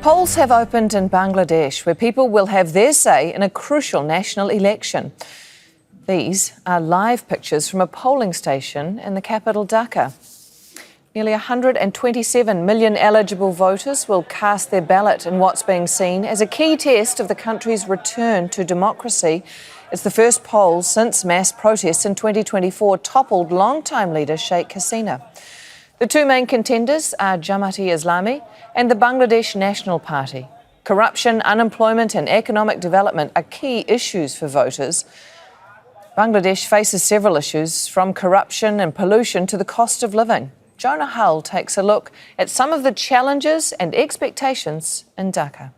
Polls have opened in Bangladesh, where people will have their say in a crucial national election. These are live pictures from a polling station in the capital, Dhaka. Nearly 127 million eligible voters will cast their ballot in what's being seen as a key test of the country's return to democracy. It's the first poll since mass protests in 2024 toppled longtime leader Sheikh Hasina. The two main contenders are Jamaat-e-Islami and the Bangladesh National Party. Corruption, unemployment and economic development are key issues for voters. Bangladesh faces several issues, from corruption and pollution to the cost of living. Jonah takes a look at some of the challenges and expectations in Dhaka.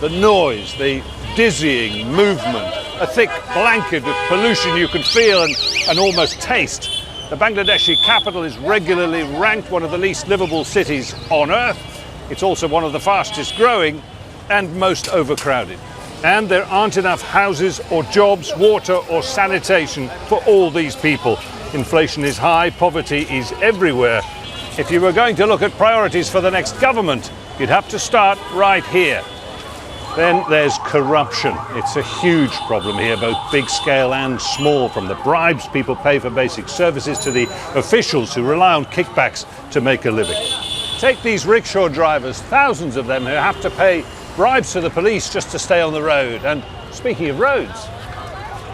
The noise, the dizzying movement, a thick blanket of pollution you can feel and almost taste. The Bangladeshi capital is regularly ranked one of the least livable cities on earth. It's also one of the fastest growing and most overcrowded. And there aren't enough houses or jobs, water or sanitation for all these people. Inflation is high, poverty is everywhere. If you were going to look at priorities for the next government, you'd have to start right here. Then there's corruption. It's a huge problem here, both big scale and small, from the bribes people pay for basic services to the officials who rely on kickbacks to make a living. Take these rickshaw drivers, thousands of them, who have to pay bribes to the police just to stay on the road. And speaking of roads,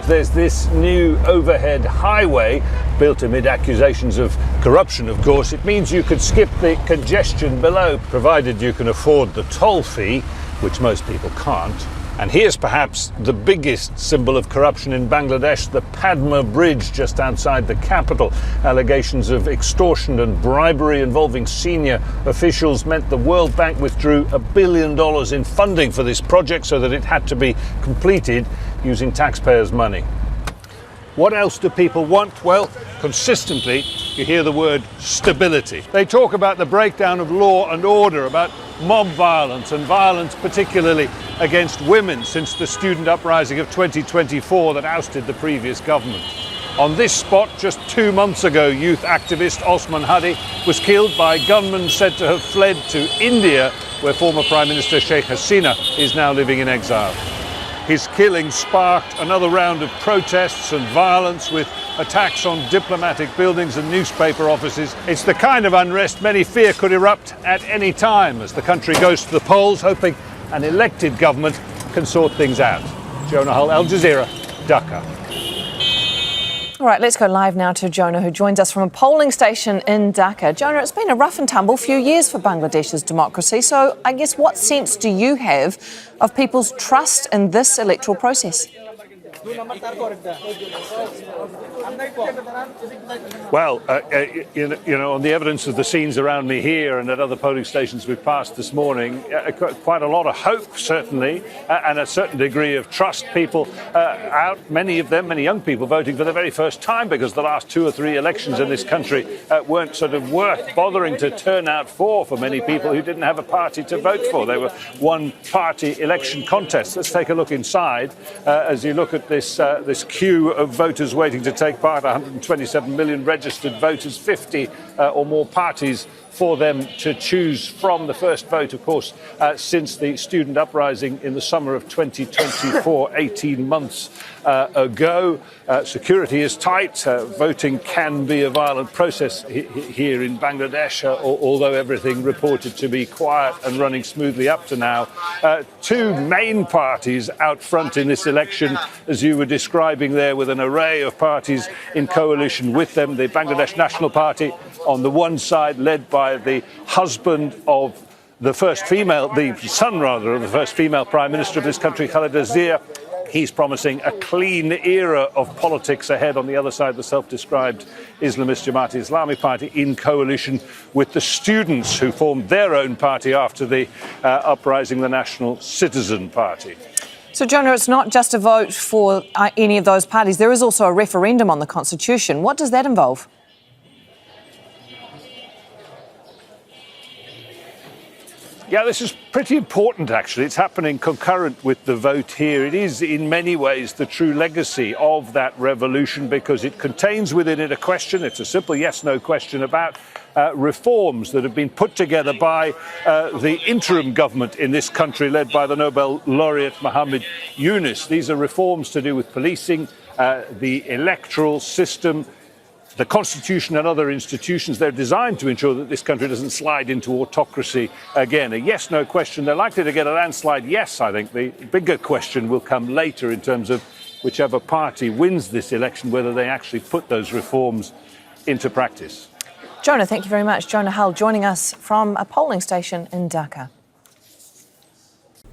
there's this new overhead highway built amid accusations of corruption, of course. It means you could skip the congestion below, provided you can afford the toll fee, which most people can't. And here's perhaps the biggest symbol of corruption in Bangladesh, the Padma Bridge just outside the capital. Allegations of extortion and bribery involving senior officials meant the World Bank withdrew $1 billion in funding for this project so that it had to be completed using taxpayers' money. What else do people want? Well, consistently, you hear the word stability. They talk about the breakdown of law and order, about mob violence and violence particularly against women since the student uprising of 2024 that ousted the previous government. On this spot, just 2 months ago, youth activist Osman Hadi was killed by gunmen said to have fled to India, where former Prime Minister Sheikh Hasina is now living in exile. His killing sparked another round of protests and violence, with attacks on diplomatic buildings and newspaper offices. It's the kind of unrest many fear could erupt at any time as the country goes to the polls, hoping an elected government can sort things out. Jonah, Al Jazeera, Dhaka. All right, let's go live now to Jonah, who joins us from a polling station in Dhaka. Jonah, it's been a rough and tumble few years for Bangladesh's democracy, so I guess what sense do you have of people's trust in this electoral process? Well, you know, on the evidence of the scenes around me here and at other polling stations we've passed this morning, quite a lot of hope, certainly, and a certain degree of trust. People out, many of them, many young people voting for the very first time, because the last 2 or 3 elections in this country weren't sort of worth bothering to turn out for many people who didn't have a party to vote for. They were one-party election contests. Let's take a look inside as you look at this queue of voters waiting to take part. 127 million registered voters, 50 or more parties for them to choose from. The first vote, of course, since the student uprising in the summer of 2024, 18 months ago. Security is tight. Voting can be a violent process here in Bangladesh, although everything reported to be quiet and running smoothly up to now. 2 main parties out front in this election, as you were describing there, with an array of parties in coalition with them. The Bangladesh National Party on the one side, led by the husband of the son of the first female Prime Minister of this country, Khaleda Zia. He's promising a clean era of politics ahead. On the other side, the self-described Islamist Jamaat-e-Islami party in coalition with the students who formed their own party after the uprising, the National Citizen Party. So, Jonah, it's not just a vote for any of those parties. There is also a referendum on the Constitution. What does that involve? Yeah, this is pretty important, actually. It's happening concurrent with the vote here. It is, in many ways, the true legacy of that revolution because it contains within it a question. It's a simple yes-no question about reforms that have been put together by the interim government in this country, led by the Nobel laureate Muhammad Yunus. These are reforms to do with policing, the electoral system, the constitution and other institutions. They're designed to ensure that this country doesn't slide into autocracy again. A yes-no question. They're likely to get a landslide yes, I think. The bigger question will come later in terms of whichever party wins this election, whether they actually put those reforms into practice. Jonah, thank you very much. Jonah Hull joining us from a polling station in Dhaka.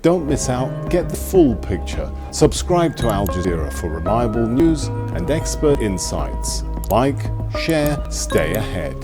Don't miss out, get the full picture. Subscribe to Al Jazeera for reliable news and expert insights. Like, share, stay ahead.